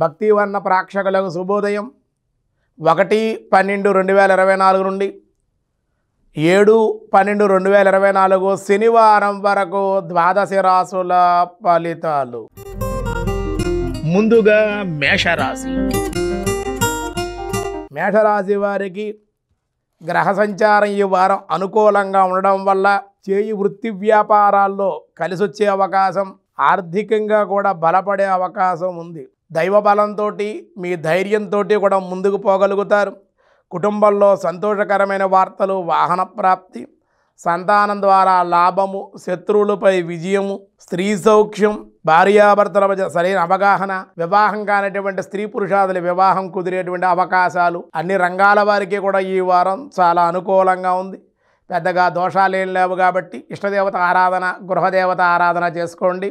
భక్తివర్ణ ప్రేక్షకులకు శుభోదయం 1/12/2024 నుండి 7/12/2024 శనివారం వరకు ద్వాదశ రాశుల ఫలితాలు. ముందుగా మేషరాశి. మేషరాశి వారికి గ్రహ సంచారం ఈ వారం అనుకూలంగా ఉండడం వల్ల చేయి వృత్తి వ్యాపారాల్లో కలిసొచ్చే అవకాశం, ఆర్థికంగా కూడా బలపడే అవకాశం ఉంది. దైవ బలంతో మీ ధైర్యంతో కూడా ముందుకు పోగలుగుతారు. కుటుంబంలో సంతోషకరమైన వార్తలు, వాహన ప్రాప్తి, సంతానం ద్వారా లాభము, శత్రువులపై విజయము, స్త్రీ సౌఖ్యం, భార్యాభర్తల మధ్య సరైన అవగాహన, వివాహం కానిటువంటి స్త్రీ పురుషాదుల వివాహం కుదిరేటువంటి అవకాశాలు, అన్ని రంగాల వారికి కూడా ఈ వారం చాలా అనుకూలంగా ఉంది. పెద్దగా దోషాలేం లేవు కాబట్టి ఇష్టదేవత ఆరాధన, గృహదేవత ఆరాధన చేసుకోండి.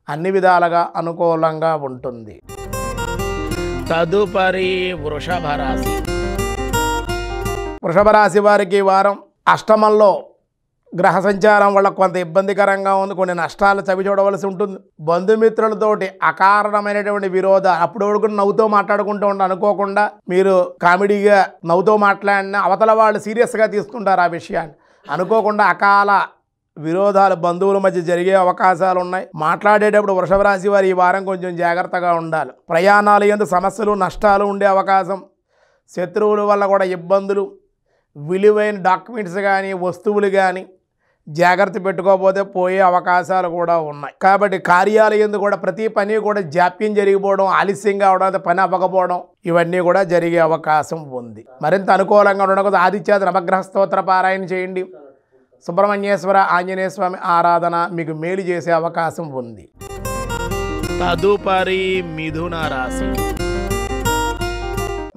అన్ని విధాలుగా అనుకూలంగా ఉంటుంది. తదుపరి వృషభ రాశి. వృషభ రాశి వారికి ఈ వారం అష్టమంలో గ్రహ సంచారం వల్ల కొంత ఇబ్బందికరంగా ఉంది. కొన్ని నష్టాలు చవి చూడవలసి ఉంటుంది. బంధుమిత్రులతోటి అకారణమైనటువంటి విరోధాలు, అప్పుడు నవ్వుతో మాట్లాడుకుంటూ ఉంటారు. అనుకోకుండా మీరు కామెడీగా నవ్వుతో మాట్లాడినా అవతల వాళ్ళు సీరియస్గా తీసుకుంటారు ఆ విషయాన్ని. అనుకోకుండా అకాల విరోధాలు బంధువుల మధ్య జరిగే అవకాశాలు ఉన్నాయి. మాట్లాడేటప్పుడు వృషభ రాశి వారు ఈ వారం కొంచెం జాగ్రత్తగా ఉండాలి. ప్రయాణాలు యందు సమస్యలు, నష్టాలు ఉండే అవకాశం, శత్రువుల వల్ల కూడా ఇబ్బందులు, విలువైన డాక్యుమెంట్స్ కానీ వస్తువులు కానీ జాగ్రత్త పెట్టుకోకపోతే పోయే అవకాశాలు కూడా ఉన్నాయి. కాబట్టి కార్యాలయందు కూడా ప్రతి పని కూడా జాప్యం జరిగిపోవడం, ఆలస్యంగా అవడం, పని అవ్వకపోవడం, ఇవన్నీ కూడా జరిగే అవకాశం ఉంది. మరింత అనుకూలంగా ఉండడం ఆదిత్య నవగ్రహ స్తోత్ర పారాయణ చేయండి. సుబ్రహ్మణ్యేశ్వర ఆంజనేయ స్వామి ఆరాధన మీకు మేలు చేసే అవకాశం ఉంది. తదుపరి మిథున రాశి.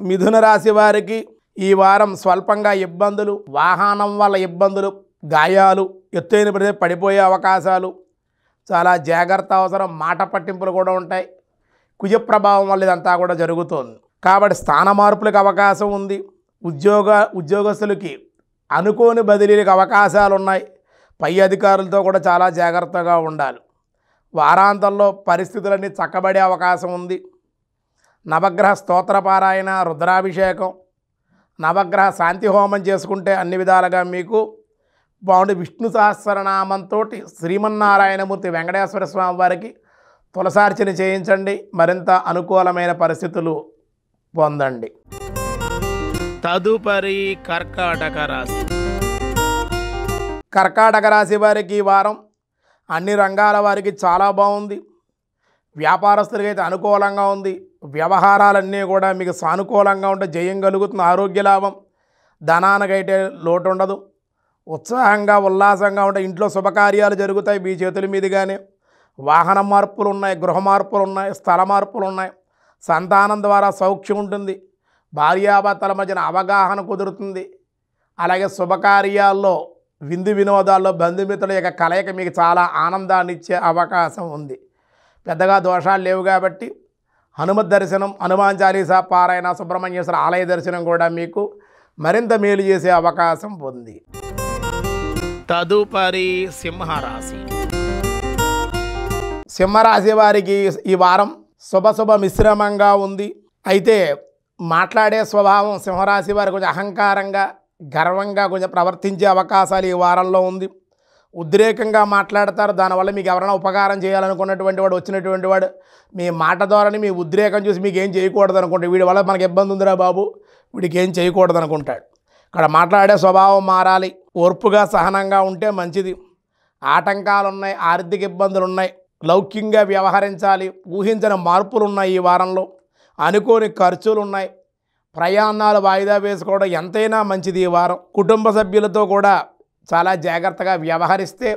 మిథున రాశి వారికి ఈ వారం స్వల్పంగా ఇబ్బందులు, వాహనం వల్ల ఇబ్బందులు, గాయాలు, ఎత్తైన ప్రదేశం పడిపోయే అవకాశాలు, చాలా జాగ్రత్త అవసరం. మాట పట్టింపులు కూడా ఉంటాయి. కుజ ప్రభావం వల్ల ఇదంతా కూడా జరుగుతుంది. కాబట్టి స్థాన మార్పులకు అవకాశం ఉంది. ఉద్యోగస్తులకి అనుకోని బదిలీలకు అవకాశాలు ఉన్నాయి. పై అధికారులతో కూడా చాలా జాగ్రత్తగా ఉండాలి. వారాంతంలో పరిస్థితులన్నీ చక్కబడే అవకాశం ఉంది. నవగ్రహ స్తోత్రపారాయణ, రుద్రాభిషేకం, నవగ్రహ శాంతి హోమం చేసుకుంటే అన్ని విధాలుగా మీకు బాగుంది. విష్ణు సహస్రనామంతో శ్రీమన్నారాయణమూర్తి వెంకటేశ్వర స్వామి వారికి తులసార్చన చేయించండి. మరింత అనుకూలమైన పరిస్థితులు పొందండి. తదుపరి కర్కాటక రాశి. కర్కాటక రాశి వారికి ఈ వారం అన్ని రంగాల వారికి చాలా బాగుంది. వ్యాపారస్తులకి అయితే అనుకూలంగా ఉంది. వ్యవహారాలన్నీ కూడా మీకు సానుకూలంగా ఉంటే జయం కలుగుతుంది. ఆరోగ్య లాభం, ధనానికైతే లోటు ఉండదు. ఉత్సాహంగా ఉల్లాసంగా ఉంటే ఇంట్లో శుభకార్యాలు జరుగుతాయి మీ చేతుల మీదుగానే. వాహన మార్పులు ఉన్నాయి, గృహ మార్పులు ఉన్నాయి, స్థల మార్పులు ఉన్నాయి. సంతానం ద్వారా సౌఖ్యం ఉంటుంది. భార్యాభర్తల మధ్యన అవగాహన కుదురుతుంది. అలాగే శుభకార్యాల్లో, విందు వినోదాల్లో బంధుమిత్రుల యొక్క కలయిక మీకు చాలా ఆనందాన్ని ఇచ్చే అవకాశం ఉంది. పెద్దగా దోషాలు లేవు కాబట్టి హనుమత్ దర్శనం, హనుమాన్ చాలీసా పారాయణ, సుబ్రహ్మణ్యేశ్వర ఆలయ దర్శనం కూడా మీకు మరింత మేలు చేసే అవకాశం ఉంది. తదుపరి సింహరాశి. సింహరాశి వారికి ఈ వారం శుభ మిశ్రమంగా ఉంది. అయితే మాట్లాడే స్వభావం సింహరాశి వారు కొంచెం అహంకారంగా, గర్వంగా కొంచెం ప్రవర్తించే అవకాశాలు ఈ వారంలో ఉంది. ఉద్రేకంగా మాట్లాడతారు. దానివల్ల మీకు ఎవరైనా ఉపకారం చేయాలనుకున్నటువంటి వాడు, వచ్చినటువంటి వాడు మీ మాట ద్వారానే మీ ఉద్రేకం చూసి మీకు ఏం చేయకూడదు అనుకుంటాడు. వీడి వల్ల మనకు ఇబ్బంది ఉందిరా బాబు, వీడికి ఏం చేయకూడదు అనుకుంటాడు. ఇక్కడ మాట్లాడే స్వభావం మారాలి. ఓర్పుగా, సహనంగా ఉంటే మంచిది. ఆటంకాలు ఉన్నాయి, ఆర్థిక ఇబ్బందులు ఉన్నాయి. లౌక్యంగా వ్యవహరించాలి. ఊహించిన మార్పులు ఉన్నాయి ఈ వారంలో. అనుకోని ఖర్చులు ఉన్నాయి. ప్రయాణాలు వాయిదా వేసుకోవడం ఎంతైనా మంచిది ఈ వారం. కుటుంబ సభ్యులతో కూడా చాలా జాగ్రత్తగా వ్యవహరిస్తే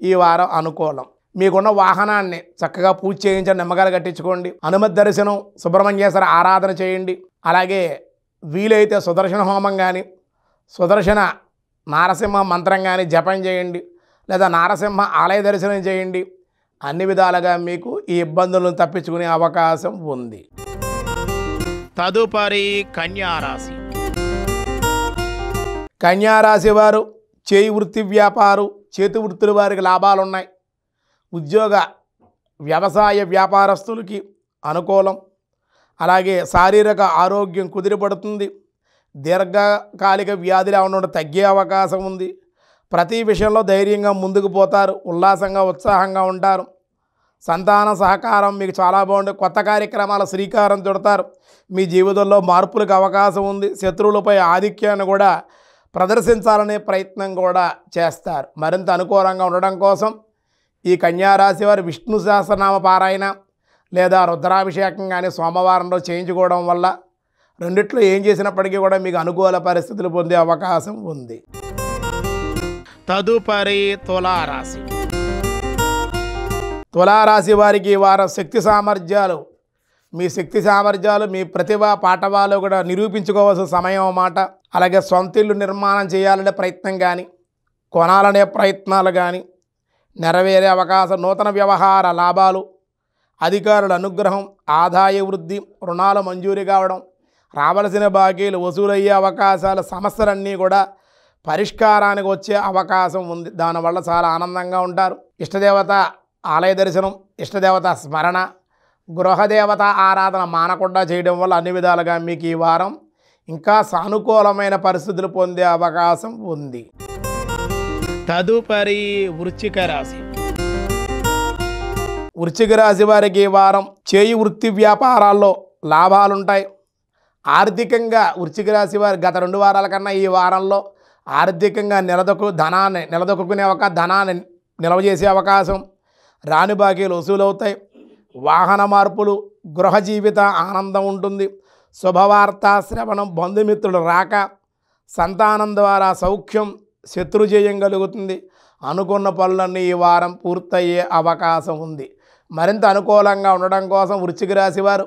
ఈ వారం అనుకూలం. మీకున్న వాహనాన్ని చక్కగా పూజ చేయించండి, నిమ్మకాయలు కట్టించుకోండి. హనుమత్ దర్శనం, సుబ్రహ్మణ్యేశ్వర ఆరాధన చేయండి. అలాగే వీలైతే సుదర్శన హోమం కానీ, సుదర్శన నారసింహ మంత్రం కానీ జపం చేయండి. లేదా నారసింహ ఆలయ దర్శనం చేయండి. అన్ని విధాలుగా మీకు ఈ ఇబ్బందులను తప్పించుకునే అవకాశం ఉంది. తదుపరి కన్యారాశి. కన్యారాశి వారు చేయి వృత్తి వ్యాపారం, చేతి వృత్తుల వారికి లాభాలు ఉన్నాయి. ఉద్యోగ వ్యవసాయ వ్యాపారస్తులకి అనుకూలం. అలాగే శారీరక ఆరోగ్యం కుదిరిపడుతుంది. దీర్ఘకాలిక వ్యాధులు ఏమైనా తగ్గే అవకాశం ఉంది. ప్రతి విషయంలో ధైర్యంగా ముందుకు పోతారు. ఉల్లాసంగా ఉత్సాహంగా ఉంటారు. సంతాన సహకారం మీకు చాలా బాగుంటుంది. కొత్త కార్యక్రమాల శ్రీకారం చుడతారు. మీ జీవితంలో మార్పులకు అవకాశం ఉంది. శత్రువులపై ఆధిక్యాన్ని కూడా ప్రదర్శించాలనే ప్రయత్నం కూడా చేస్తారు. మరింత అనుకూలంగా ఉండడం కోసం ఈ కన్యారాశి వారు విష్ణు సహస్రనామ పారాయణ లేదా రుద్రాభిషేకం కానీ సోమవారంలో చేయించుకోవడం వల్ల రెండిట్లో ఏం చేసినప్పటికీ కూడా మీకు అనుకూల పరిస్థితులు పొందే అవకాశం ఉంది. తదుపరి తులారాశి. తులారాశి వారికి ఈ వారం శక్తి సామర్థ్యాలు, మీ శక్తి సామర్థ్యాలు, మీ ప్రతిభ పాఠవాలు కూడా నిరూపించుకోవాల్సిన సమయం అన్నమాట. అలాగే సొంత ఇల్లు నిర్మాణం చేయాలనే ప్రయత్నం కానీ, కొనాలనే ప్రయత్నాలు కానీ నెరవేరే అవకాశం, నూతన వ్యవహార లాభాలు, అధికారుల అనుగ్రహం, ఆదాయ వృద్ధి, రుణాలు మంజూరు కావడం, రావలసిన బాకీలు వసూలయ్యే అవకాశాలు, సమస్యలన్నీ కూడా పరిష్కారానికి వచ్చే అవకాశం ఉంది. దానివల్ల చాలా ఆనందంగా ఉంటారు. ఇష్టదేవత ఆలయ దర్శనం, ఇష్టదేవత స్మరణ, గృహదేవత ఆరాధన మానకుండా చేయడం వల్ల అన్ని విధాలుగా మీకు ఈ వారం ఇంకా సానుకూలమైన పరిస్థితులు పొందే అవకాశం ఉంది. తదుపరి వృశ్చిక రాశి. వృశ్చిక రాశి వారికి ఈ వారం చేయి వృత్తి వ్యాపారాల్లో లాభాలుంటాయి. ఆర్థికంగా వృశ్చిక రాశి వారు గత 2 వారాల కన్నా ఈ వారంలో ఆర్థికంగా నిలదొక్కునే ధనాన్ని నిల్వ చేసే అవకాశం, రాని బాకీలు వసూలవుతాయి. వాహన మార్పులు, గృహ జీవిత ఆనందం ఉంటుంది. శుభవార్త శ్రవణం, బంధుమిత్రులు రాక, సంతానం ద్వారా సౌఖ్యం, శత్రుజయం కలుగుతుంది. అనుకున్న పనులన్నీ ఈ వారం పూర్తయ్యే అవకాశం ఉంది. మరింత అనుకూలంగా ఉండడం కోసం వృశ్చిక రాశి వారు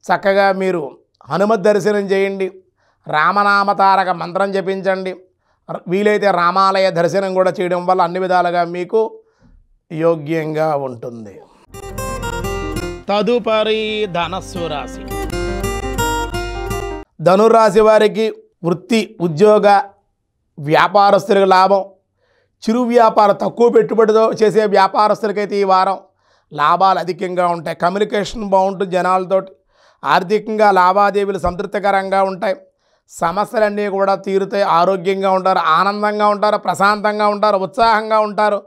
చక్కగా మీరు హనుమత్ దర్శనం చేయండి. రామనామ తారక మంత్రం జపించండి. వీలైతే రామాలయ దర్శనం కూడా చేయడం వల్ల అన్ని విధాలుగా మీకు యోగ్యంగా ఉంటుంది. తదుపరి ధనస్సు రాశి. ధనురాశి వారికి వృత్తి ఉద్యోగ వ్యాపారస్తులకు లాభం. చిరు వ్యాపారం, తక్కువ పెట్టుబడితో చేసే వ్యాపారస్తులకైతే ఈ వారం లాభాలు అధికంగా ఉంటాయి. కమ్యూనికేషన్ బాగుంటుంది జనాలతోటి. ఆర్థికంగా లావాదేవీలు సంతృప్తికరంగా ఉంటాయి. సమస్యలన్నీ కూడా తీరుతాయి. ఆరోగ్యంగా ఉంటారు, ఆనందంగా ఉంటారు, ప్రశాంతంగా ఉంటారు, ఉత్సాహంగా ఉంటారు,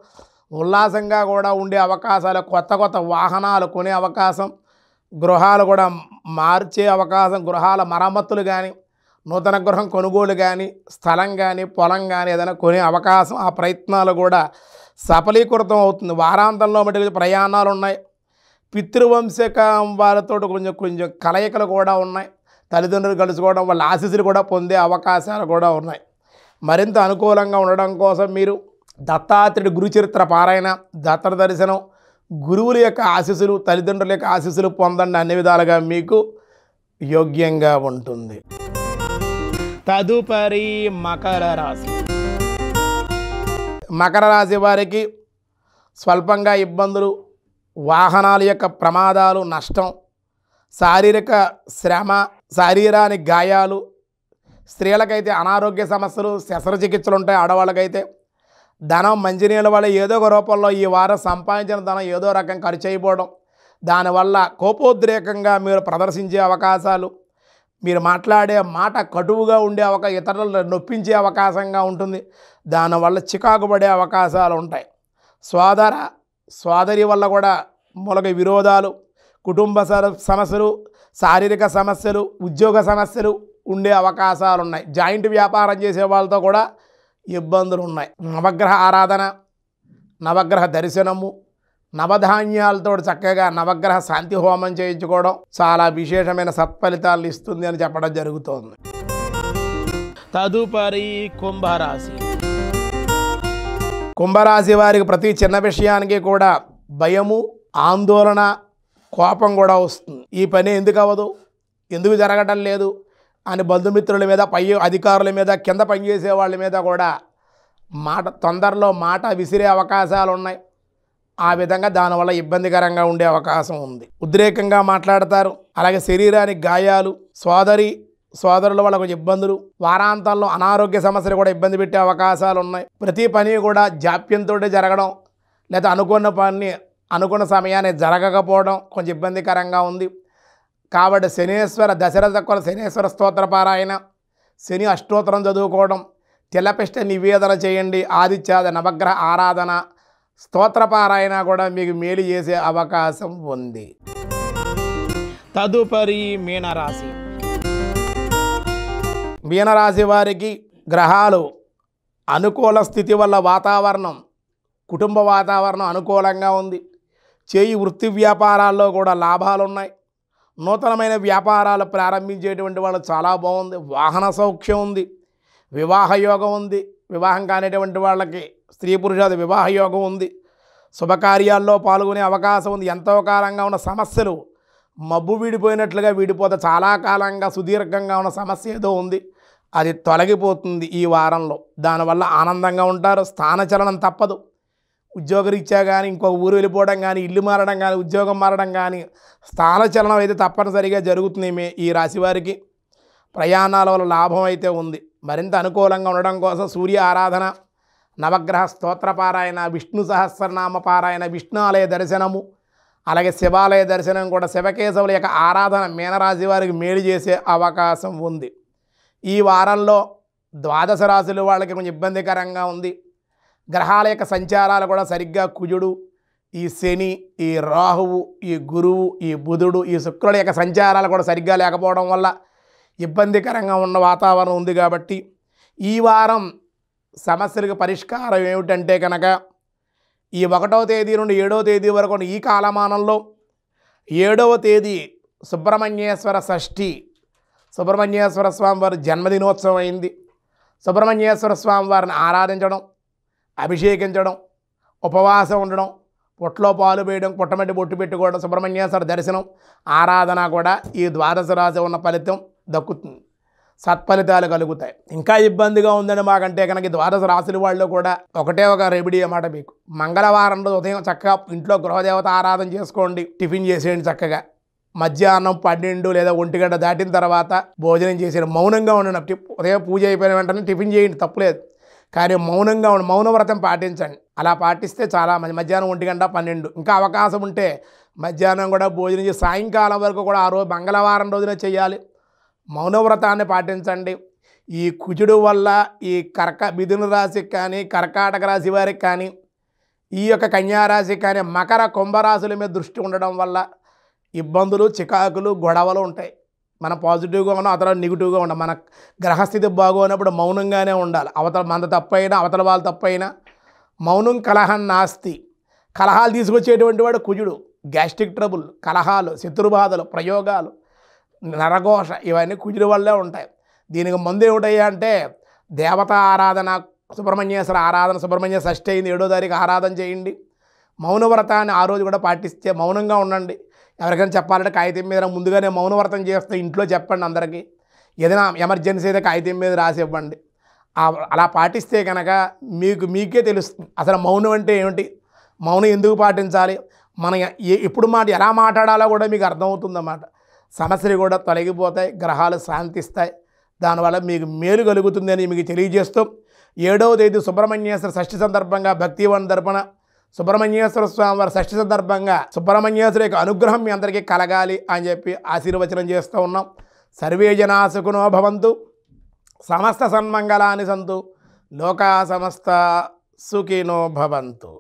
ఉల్లాసంగా కూడా ఉండే అవకాశాలు, కొత్త కొత్త వాహనాలు కొనే అవకాశం, గృహాలు కూడా మార్చే అవకాశం, గృహాల మరమ్మతులు కానీ, నూతన గృహం కొనుగోలు కానీ, స్థలం కానీ, పొలం కానీ ఏదైనా కొనే అవకాశం, ఆ ప్రయత్నాలు కూడా సఫలీకృతం అవుతుంది. వారాంతంలో మటుకు ప్రయాణాలు ఉన్నాయి. పితృవంశకం వారితో కొంచెం కలయికలు కూడా ఉన్నాయి. తల్లిదండ్రులు కలుసుకోవడం వల్ల ఆశీస్సులు కూడా పొందే అవకాశాలు కూడా ఉన్నాయి. మరింత అనుకూలంగా ఉండడం కోసం మీరు దత్తాత్రేయుడి గురుచరిత్ర పారాయణ, దత్త దర్శనం, గురువుల యొక్క ఆశీస్సులు, తల్లిదండ్రుల యొక్క ఆశీస్సులు పొందండి. అన్ని విధాలుగా మీకు యోగ్యంగా ఉంటుంది. తదుపరి మకర రాశి. మకర రాశి వారికి స్వల్పంగా ఇబ్బందులు, వాహనాల యొక్క ప్రమాదాలు, నష్టం, శారీరక శ్రమ, శరీరానికి గాయాలు, స్త్రీలకైతే అనారోగ్య సమస్యలు, శస్త్రచికిత్సలు ఉంటాయి. ఆడవాళ్ళకైతే ధనం మంచినీళ్ళ వల్ల ఏదో ఒక రూపంలో ఈ వారం సంపాదించిన ధనం ఏదో రకం ఖర్చు అయిపోవడం, దానివల్ల కోపోద్రేకంగా మీరు ప్రదర్శించే అవకాశాలు, మీరు మాట్లాడే మాట కటువుగా ఉండే ఇతరులను నొప్పించే అవకాశంగా ఉంటుంది. దానివల్ల చికాకు పడే అవకాశాలు ఉంటాయి. సోదరి వల్ల కూడా మూలక విరోధాలు, కుటుంబ సమస్యలు, శారీరక సమస్యలు, ఉద్యోగ సమస్యలు ఉండే అవకాశాలు ఉన్నాయి. జాయింట్ వ్యాపారం చేసే వాళ్ళతో కూడా ఇబ్బందులు ఉన్నాయి. నవగ్రహ ఆరాధన, నవగ్రహ దర్శనము, నవధాన్యాలతో చక్కగా నవగ్రహ శాంతి హోమం చేయించుకోవడం చాలా విశేషమైన సత్ఫలితాలు ఇస్తుంది అని చెప్పడం జరుగుతోంది. తదుపరి కుంభరాశి. కుంభరాశి వారికి ప్రతి చిన్న విషయానికి కూడా భయము, ఆందోళన, కోపం కూడా వస్తుంది. ఈ పని ఎందుకు అవ్వదు, ఎందుకు జరగటం లేదు అని బంధుమిత్రుల మీద, పై అధికారుల మీద, కింద పనిచేసే వాళ్ళ మీద కూడా తొందరలో మాట విసిరే అవకాశాలు ఉన్నాయి. ఆ విధంగా దానివల్ల ఇబ్బందికరంగా ఉండే అవకాశం ఉంది. ఉద్రేకంగా మాట్లాడతారు. అలాగే శరీరానికి గాయాలు, సోదరుల వల్ల కొంచెం ఇబ్బందులు, వారాంతాల్లో అనారోగ్య సమస్యలు కూడా ఇబ్బంది పెట్టే అవకాశాలు ఉన్నాయి. ప్రతి పని కూడా జాప్యంతో జరగడం, లేదా అనుకున్న సమయాన్ని జరగకపోవడం కొంచెం ఇబ్బందికరంగా ఉంది. కాబట్టి శనేశ్వర దశరథ కుల శనేశ్వర స్తోత్ర పారాయణ, శని అష్టోత్తరం చదువుకోవడం, తెల్లపిష్ట నివేదన చేయండి, ఆదిత్యాద నవగ్రహ ఆరాధన, స్తోత్రపారాయణ కూడా మీకు మేలు చేసే అవకాశం ఉంది. తదుపరి మీనరాశి. మీనరాశి వారికి గ్రహాలు అనుకూల స్థితి వల్ల వాతావరణం, కుటుంబ వాతావరణం అనుకూలంగా ఉంది. చేయి వృత్తి వ్యాపారాల్లో కూడా లాభాలు ఉన్నాయి. నూతనమైన వ్యాపారాలు ప్రారంభించేటువంటి వాళ్ళు చాలా బాగుంది. వాహన సౌఖ్యం ఉంది. వివాహ యోగం ఉంది. వివాహం కానిటువంటి వాళ్ళకి స్త్రీ పురుషాది వివాహ యోగం ఉంది. శుభకార్యాల్లో పాల్గొనే అవకాశం ఉంది. ఎంతో కాలంగా ఉన్న సమస్యలు మబ్బు వీడిపోయినట్లుగా వీడిపోతే చాలా కాలంగా సుదీర్ఘంగా ఉన్న సమస్య ఏదో ఉంది, అది తొలగిపోతుంది ఈ వారంలో. దానివల్ల ఆనందంగా ఉంటారు. స్థానచలనం తప్పదు. ఉద్యోగరీత్యా కానీ, ఇంకొక ఊరు వెళ్ళిపోవడం కానీ, ఇల్లు మారడం కానీ, ఉద్యోగం మారడం కానీ, స్థానచలనం అయితే తప్పనిసరిగా జరుగుతుంది. ఈ రాశి వారికి ప్రయాణాల వల్ల లాభం అయితే ఉంది. మరింత అనుకూలంగా ఉండడం కోసం సూర్య ఆరాధన, నవగ్రహ స్తోత్రపారాయణ, విష్ణు సహస్రనామ పారాయణ, విష్ణు ఆలయ దర్శనము, అలాగే శివాలయ దర్శనం కూడా, శివకేశవుల యొక్క ఆరాధన మీనరాశి వారికి మేలు చేసే అవకాశం ఉంది. ఈ వారంలో ద్వాదశ రాశుల వాళ్ళకి కొంచెం ఇబ్బందికరంగా ఉంది. గ్రహాల యొక్క సంచారాలు కూడా సరిగ్గా కుజుడు, ఈ శని, ఈ రాహువు, ఈ గురువు, ఈ బుధుడు, ఈ శుక్రుల యొక్క సంచారాలు కూడా సరిగ్గా లేకపోవడం వల్ల ఇబ్బందికరంగా ఉన్న వాతావరణం ఉంది. కాబట్టి ఈ వారం సమస్యలకు పరిష్కారం ఏమిటంటే కనుక, ఈ 1వ తేదీ నుండి 7వ తేదీ వరకు ఈ కాలమానంలో 7వ తేదీ సుబ్రహ్మణ్యేశ్వర షష్ఠి, సుబ్రహ్మణ్యేశ్వర స్వామి వారి జన్మదినోత్సవం అయింది. సుబ్రహ్మణ్యేశ్వర స్వామి వారిని ఆరాధించడం, అభిషేకించడం, ఉపవాసం ఉండడం, పొట్లో పాలు వేయడం, పుట్టమట్టి బొట్టు పెట్టుకోవడం, సుబ్రహ్మణ్యేశ్వర దర్శనం, ఆరాధన కూడా ఈ ద్వాదశ రాశి ఉన్న ఫలితం దక్కుతుంది. సత్ఫలితాలు కలుగుతాయి. ఇంకా ఇబ్బందిగా ఉందని మాకంటే కనుక ద్వాదశ రాశుల వాళ్ళు కూడా ఒకటే ఒక రెమెడీ అన్నమాట. మీకు మంగళవారం రోజు ఉదయం చక్కగా ఇంట్లో గృహదేవత ఆరాధన చేసుకోండి, టిఫిన్ చేసేయండి. చక్కగా మధ్యాహ్నం 12 లేదా 1 గంట దాటిన తర్వాత భోజనం చేసేయండి. మౌనంగా ఉండండి. ఉదయం పూజ అయిపోయిన వెంటనే టిఫిన్ చేయండి, తప్పులేదు. కానీ మౌనంగా ఉండి మౌనవ్రతం పాటించండి. అలా పాటిస్తే చాలా మంచి. మధ్యాహ్నం 1 గంట 12 ఇంకా అవకాశం ఉంటే మధ్యాహ్నం కూడా భోజనం చేసి సాయంకాలం వరకు కూడా ఆ రోజు మంగళవారం రోజునే చేయాలి. మౌనవ్రతాన్ని పాటించండి. ఈ కుజుడు వల్ల ఈ మిథున రాశికి కానీ, కర్కాటక రాశి వారికి కానీ, ఈ యొక్క కన్యారాశికి కానీ, మకర కుంభరాశుల మీద దృష్టి ఉండడం వల్ల ఇబ్బందులు, చికాకులు, గొడవలు ఉంటాయి. మనం పాజిటివ్గా ఉన్నాం, అవతల నెగిటివ్గా ఉన్నాం. మన గ్రహస్థితి బాగోనప్పుడు మౌనంగానే ఉండాలి. అవతల మన తప్పైనా, అవతల వాళ్ళ తప్పైనా మౌనం కలహం నాస్తి. కలహాలు తీసుకొచ్చేటువంటి వాడు కుజుడు. గ్యాస్ట్రిక్ ట్రబుల్, కలహాలు, శత్రుబాధలు, ప్రయోగాలు, నరఘోష ఇవన్నీ కుజుడి వల్లే ఉంటాయి. దీనికి ముందు ఏమిటయ్యా అంటే దేవతా ఆరాధన, సుబ్రహ్మణ్యేశ్వర ఆరాధన. సుబ్రహ్మణ్య షష్ఠి అయింది, 7వ తారీఖు ఆరాధన చేయండి. మౌనవ్రతాన్ని ఆ రోజు కూడా పాటిస్తే మౌనంగా ఉండండి. ఎవరికైనా చెప్పాలంటే కాగితం మీద ముందుగానే మౌనవ్రతం చేస్తే ఇంట్లో చెప్పండి అందరికీ. ఏదైనా ఎమర్జెన్సీ అయితే కాగితం మీద రాసి ఇవ్వండి. అలా పాటిస్తే కనుక మీకే తెలుస్తుంది అసలు మౌనం అంటే ఏమిటి, మౌనం ఎందుకు పాటించాలి, మనం ఎప్పుడు ఎలా మాట్లాడాలో కూడా మీకు అర్థమవుతుందన్నమాట. సమస్యలు కూడా తొలగిపోతాయి, గ్రహాలు శాంతిస్తాయి. దానివల్ల మీకు మేలు కలుగుతుందని మీకు తెలియజేస్తూ 7వ తేదీ సుబ్రహ్మణ్యేశ్వర షష్ఠి సందర్భంగా భక్తివన్ దర్పణ సుబ్రహ్మణ్యేశ్వర స్వామి వారి షష్ఠి సందర్భంగా సుబ్రహ్మణ్యేశ్వర యొక్క అనుగ్రహం మీ అందరికీ కలగాలి అని చెప్పి ఆశీర్వచనం చేస్తూ ఉన్నాం. సర్వే జనా సుఖినో భవంతు, సమస్త సన్మంగళాని సంతు, లోకా సమస్త సుఖినో భవంతు.